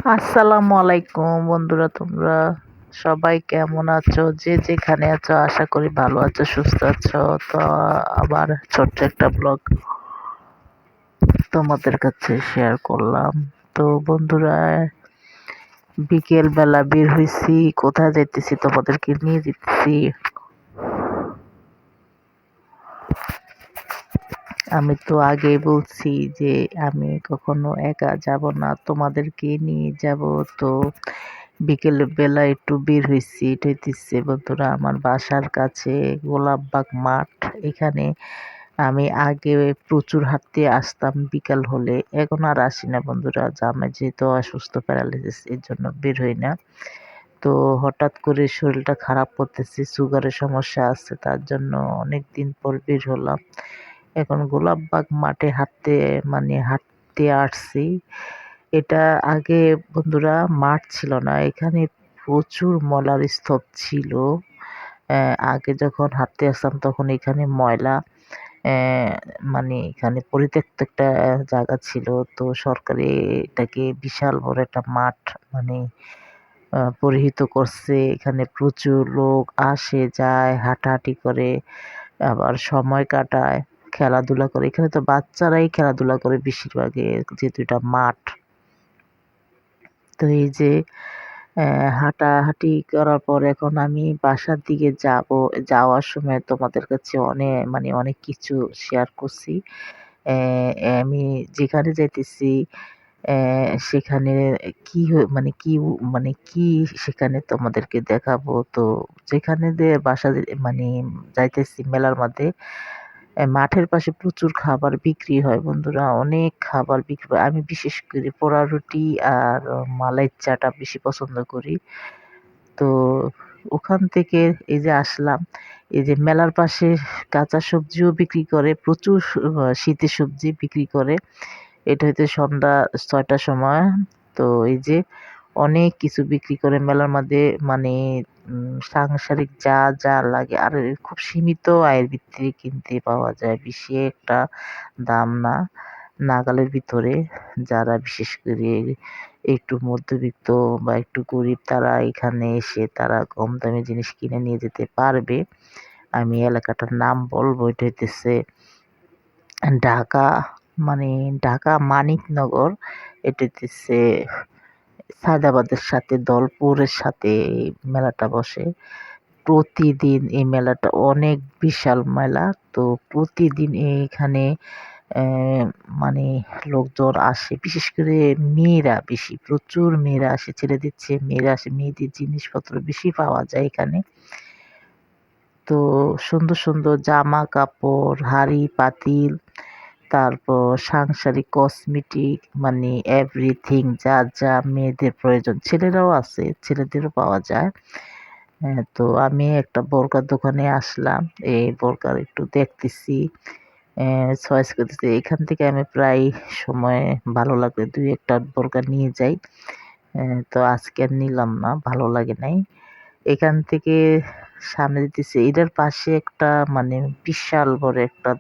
আসসালামু আলাইকুম বন্ধুরা, তোমরা সবাই কেমন আছো? যে যেখানে আছো আশা করি ভালো আছো, সুস্থ আছো। তো আবার ছোট্ট একটা ব্লগ তোমাদের কাছে শেয়ার করলাম। তো বন্ধুরা, বিকেল বেলা বের হইছি, কোথায় যাইতেছি তোমাদেরকে নিয়ে যেতেছি। আমি তো আগেই বলছি যে আমি কখনো একা যাব না, তোমাদেরকে নিয়ে যাব। তো বিকেল বেলা একটু বের হইছি, এটা হইতেছে বন্ধুরা আমার বাসার কাছে গোলাপবাগ মাঠ। এখানে আমি আগে প্রচুর হাঁটতে আসতাম বিকাল হলে, এখন আর আসি না বন্ধুরা। আমি যেহেতু অসুস্থ, প্যারালাইসিস, এর জন্য বের হই না। তো হঠাৎ করে শরীরটা খারাপ করতেছে, সুগারের সমস্যা আছে, তার জন্য অনেক দিন পর বের হলাম। এখন গোলাপবাগ মাঠে হাঁটতে আসছি। এটা আগে বন্ধুরা মাঠ ছিল না, এখানে প্রচুর ময়লার স্তূপ ছিল। আগে যখন হাঁটতে আসতাম তখন এখানে ময়লা, এখানে পরিত্যক্ত একটা জায়গা ছিল। তো সরকারি এটাকে বিশাল বড় একটা মাঠ মানে পরিহিত করছে। এখানে প্রচুর লোক আসে যায়, হাঁটাহাঁটি করে, আবার সময় কাটায়, খেলাধুলা করে। এখানে তো বাচ্চারাই খেলাধুলা করে বেশিরভাগই, যেহেতু এটা মাঠ। তো এই যে হাঁটাহাঁটি করার পর এখন আমি বাসার দিকে যাব। যাওয়ার সময় তোমাদের কাছে অনেক কিছু শেয়ার করছি। আমি যেখানে যাইতেছি সেখানে কি সেখানে তোমাদেরকে দেখাবো। তো যেখানে দিয়ে মানে যাইতেছি মেলার মধ্যে, মাঠের পাশে প্রচুর খাবার বিক্রি হয় বন্ধুরা, অনেক খাবার বিক্রি হয়। আমি বিশেষ করে পোড়া রুটি আর মালাই চাটা বেশি পছন্দ করি। তো ওখান থেকে এই যে আসলাম, এই যে মেলার পাশে কাঁচা সবজিও বিক্রি করে, প্রচুর শীতের সবজি বিক্রি করে। এটা হইতে সন্ধ্যা ৬টার সময়। তো এই যে অনেক কিছু বিক্রি করে মেলার মধ্যে, মানে সাংসারিক যা যা লাগে, আর খুব সীমিত আয়ের ভিত্তিতে কিনতে পাওয়া যায়, বেশি একটা দাম না, নাগালের ভিতরে। যারা বিশেষ করে একটু মধ্যবিত্ত বা একটু গরিব, তারা এখানে এসে তারা কম দামে জিনিস কিনে নিয়ে যেতে পারবে। আমি এলাকাটার নাম বলবো, এটা হইতেছে ঢাকা, মানে ঢাকা মানিকনগর। এটা হইতেছে সায়দাবাদের সাথে দলপুরের সাথে এই মেলাটা বসে। প্রতিদিন এই মেলাটা অনেক বিশাল মেলা। তো প্রতিদিন এখানে মানে লোকজন আসে, বিশেষ করে মেয়েরা বেশি, প্রচুর মেয়েরা আসে, ছেলেদের চেয়ে মেয়েরা আসে, মেয়েদের জিনিসপত্র বেশি পাওয়া যায় এখানে। তো সুন্দর সুন্দর জামা কাপড়, হাঁড়ি পাতিল, তারপর সাংসারিক কসমেটিক, মানে এভরিথিং যা যা মেয়েদের প্রয়োজন, ছেলেরাও আছে, ছেলেদেরও পাওয়া যায়। তো আমি একটা বোরকার দোকানে আসলাম, এই বোরকার একটু দেখতেছি, চয়েস করতেছি। এখান থেকে আমি প্রায় সময় ভালো লাগলে দুই একটা বোরকা নিয়ে যাই। তো আজকে আর নিলাম না, ভালো লাগে নাই। এখান থেকে সামনে দিতেছে, এটার পাশে একটা বিশাল বড় একটা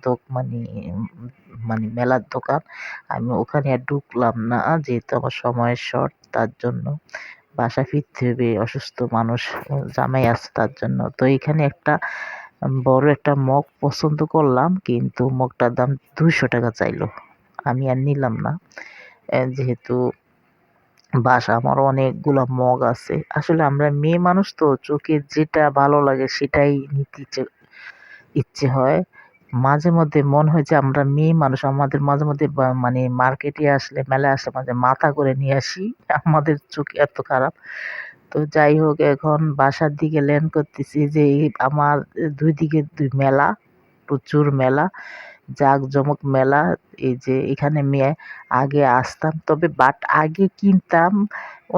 মেলার দোকান। আমি ওখানে আর ঢুকলাম না, যেহেতু আমার সময়ের শর্ট, তার জন্য বাসা ফিরতে হবে, অসুস্থ মানুষ, জামাই আছে, তার জন্য। তো এখানে একটা বড় একটা মগ পছন্দ করলাম, কিন্তু মগটার দাম 200 টাকা চাইলো। আমি আর নিলাম না, যেহেতু আমার অনেকগুলা মগ আছে। আসলে আমরা মেয়ে মানুষ তো, চোখে যেটা ভালো লাগে সেটাই নিতে ইচ্ছে হয়। মাঝে মধ্যে মনে হয় যে আমরা মেয়ে মানুষ, আমাদের মাঝে মধ্যে মার্কেটে আসলে, মেলায় আসলে মাঝে মাথা করে নিয়ে আসি, আমাদের চোখ এত খারাপ। তো যাই হোক, এখন বাসার দিকে ল্যান্ড করতেছি। যে আমার দুই দিকে দুই মেলা, প্রচুর মেলা, জাঁকজমক মেলা। এই যে এখানে আগে আসতাম, তবে আগে কিনতাম,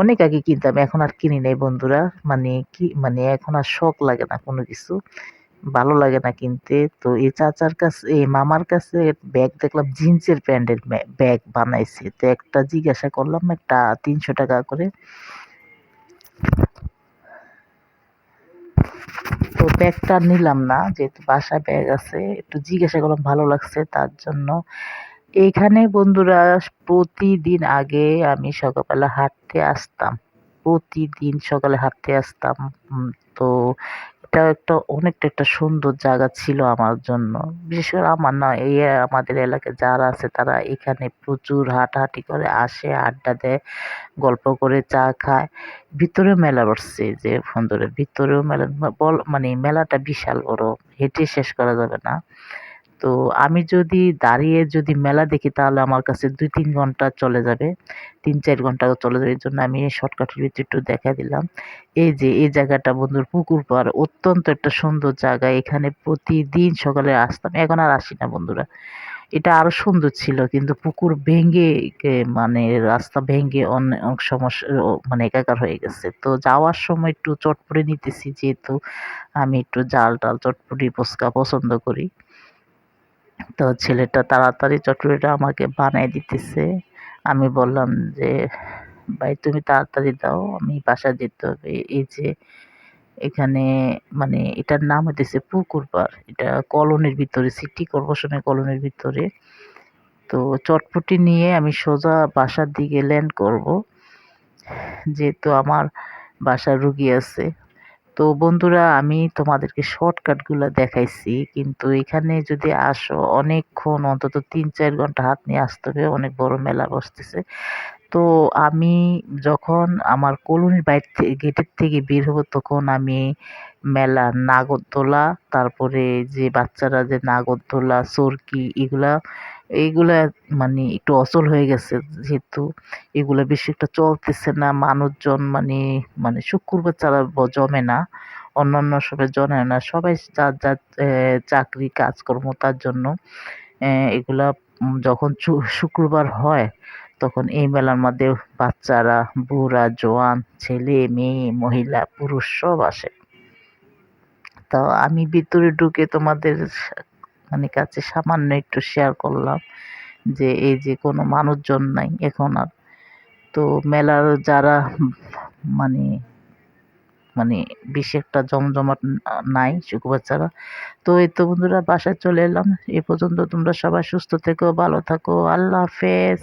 অনেক আগে কিনতাম, এখন আর কিনি নাই বন্ধুরা। এখন আর শখ লাগে না কোনো কিছু, ভালো লাগে না কিনতে। তো এই চাচার কাছে, এই মামার কাছে ব্যাগ দেখলাম, জিন্সের প্যান্টের ব্যাগ বানাইছে। তো একটা জিজ্ঞাসা করলাম, একটা 300 টাকা করে। তো ব্যাগটা নিলাম না, যেহেতু বাসায় ব্যাগ আছে, একটু জিজ্ঞাসা করলাম, ভালো লাগছে তার জন্য। এইখানে বন্ধুরা প্রতিদিন আগে আমি সকালবেলা হাঁটতে আসতাম। প্রতিদিন সকালে হাঁটতে আসতাম। তো এটা অনেকটা একটা সুন্দর জায়গা ছিল আমার জন্য। বিশেষ করে আমার না, এই আমাদের এলাকায় যারা আছে তারা এখানে প্রচুর হাঁটাহাঁটি করে, আসে, আড্ডা দেয়, গল্প করে, চা খায়। ভিতরেও মেলা বসছে, যে বন্ধুরা ভিতরেও মেলা, মানে মেলাটা বিশাল বড়। হেঁটে শেষ করা যাবে না। তো আমি যদি দাঁড়িয়ে যদি মেলা দেখি তাহলে আমার কাছে ২-৩ ঘন্টা চলে যাবে। ৩-৪ ঘন্টা চলে যাবে। এজন্য আমি শর্টকাটের ভিতরে একটু দেখায় দিলাম। এই যে এই জায়গাটা বন্ধুর পুকুর পাড়, অত্যন্ত একটা সুন্দর জায়গা। এখানে প্রতিদিন সকালে আসতাম। এখন আর আসি না বন্ধুরা। এটা আরো সুন্দর ছিল, কিন্তু পুকুর ভেঙে মানে রাস্তা ভেঙে অনেক সমস্যা, মানে একাকার হয়ে গেছে। তো যাওয়ার সময় একটু চটপটি নিতেছি, যেহেতু আমি একটু ঝাল-টাল চটপটি ফুচকা পছন্দ করি। তো ছেলেটা তাড়াতাড়ি চটপটিটা আমাকে বানায় দিতেছে। আমি বললাম যে, "ভাই তুমি তাড়াতাড়ি দাও, আমি বাসায় যেতে হবে।" এই যে এখানে, মানে এটার নাম হইতেছে পুকুর পাড়। এটা কলোনির ভিতরে, সিটি কর্পোরেশনের কলোনির ভিতরে। তো চটপটি নিয়ে আমি সোজা বাসার দিকে ল্যান্ড করব। যেহেতু আমার বাসায় রুগী আছে। তো বন্ধুরা, আমি তোমাদেরকে শর্টকাট গুলা দেখাইছি, কিন্তু এখানে যদি আসো অনেকক্ষণ, অন্তত ৩-৪ ঘন্টা হাত নিয়ে আসতে হবে। অনেক বড় মেলা বসতেছে। তো আমি যখন আমার কলোনির বাইর গেটের থেকে বের হব, তখন আমি মেলার নাগরদোলা, তারপরে যে বাচ্চারা যে নাগরদোলা, চরকি, এইগুলা মানে একটু অচল হয়ে গেছে, যেহেতু এগুলা বেশি একটা চলতেছে না। মানুষজন মানে শুক্রবার ছাড়া জমে না। অন্যান্য সময় জমে না। সবাই যার যার চাকরি কাজকর্ম, তার জন্য এগুলা যখন শুক্রবার হয়, তখন এই মেলার মধ্যে বাচ্চারা, বুড়া, জোয়ান, ছেলে, মেয়ে, মহিলা, পুরুষ সব আসে। তো আমি ভিতরে ঢুকে তোমাদের মানে কাছে সামান্য একটু শেয়ার করলাম যে এই যে কোনো মানুষজন নাই এখন আর। তো মেলার যারা মানে মানে বেশি একটা জমজমাট নাই শুক্রবার ছাড়া। তো এই তো বন্ধুরা, বাসায় চলে এলাম। এ পর্যন্ত তোমরা সবাই সুস্থ থেকো, ভালো থাকো। আল্লাহ হাফেজ।